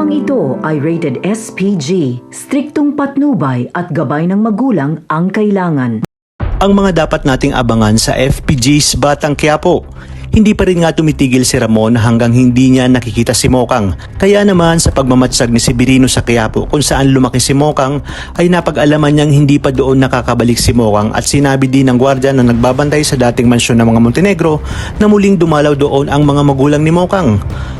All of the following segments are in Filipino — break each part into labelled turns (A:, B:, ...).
A: Simulang ito ay rated SPG, striktong patnubay at gabay ng magulang ang kailangan.
B: Ang mga dapat nating abangan sa FPG's Batang Quiapo. Hindi pa rin nga tumitigil si Ramon hanggang hindi niya nakikita si Mokang. Kaya naman sa pagmamatsag ni Severino sa Quiapo kung saan lumaki si Mokang ay napag-alaman niyang hindi pa doon nakakabalik si Mokang at sinabi din ng gwardiya na nagbabantay sa dating mansyon ng mga Montenegro na muling dumalaw doon ang mga magulang ni Mokang.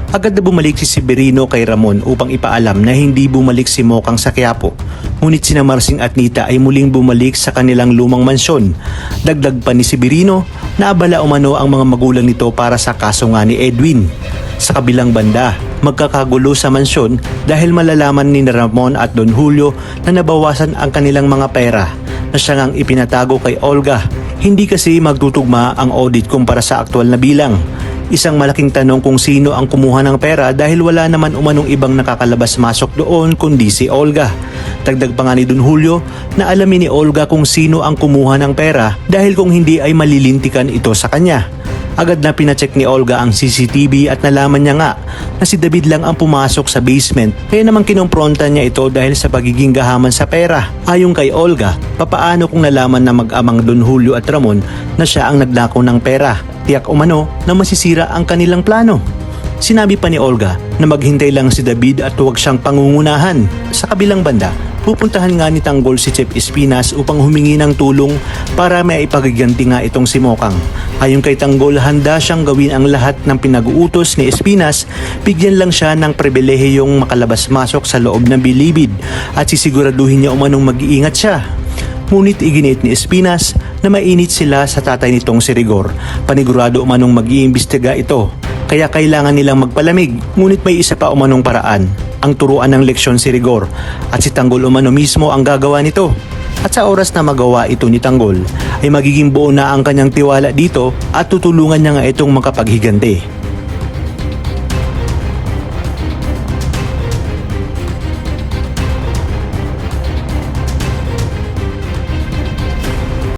B: Agad na bumalik si Severino kay Ramon upang ipaalam na hindi bumalik si Mokang sa Quiapo. Ngunit sina Marsing at Nita ay muling bumalik sa kanilang lumang mansyon. Dagdag pa ni Severino na abala umano ang mga magulang nito para sa kaso nga ni Edwin. Sa kabilang banda, magkakagulo sa mansyon dahil malalaman ni Ramon at Don Julio na nabawasan ang kanilang mga pera na siya ngang ipinatago kay Olga. Hindi kasi magtutugma ang audit kumpara sa aktual na bilang. Isang malaking tanong kung sino ang kumuha ng pera dahil wala naman umanong ibang nakakalabas-masok doon kundi si Olga. Dagdag pa nga ni Don Julio na alamin ni Olga kung sino ang kumuha ng pera dahil kung hindi ay malilintikan ito sa kanya. Agad na pinacheck ni Olga ang CCTV at nalaman niya nga na si David lang ang pumasok sa basement. Kaya naman kinumpronta niya ito dahil sa pagiging gahaman sa pera. Ayon kay Olga, papaano kung nalaman na mag-amang Don Julio at Ramon na siya ang nagnakaw ng pera? Tiyak umano na masisira ang kanilang plano. Sinabi pa ni Olga na maghintay lang si David at huwag siyang pangungunahan. Sa kabilang banda, pupuntahan nga ni Tanggol si Chef Espinas upang humingi ng tulong para may ipagiganti nga itong si Mokang. Ayon kay Tanggol, handa siyang gawin ang lahat ng pinag-uutos ni Espinas, bigyan lang siya ng pribilehiyong makalabas-masok sa loob ng bilibid at sisiguraduhin niya umanong mag-iingat siya. Ngunit iginiit ni Espinas na mainit sila sa tatay nitong si Rigor. Panigurado umanong mag-iimbestiga ito. Kaya kailangan nilang magpalamig. Ngunit may isa pa umanong paraan. Ang turuan ng leksyon si Rigor. At si Tanggol umano mismo ang gagawa nito. At sa oras na magawa ito ni Tanggol, ay magiging buo na ang kanyang tiwala dito at tutulungan niya nga itong makapaghiganti.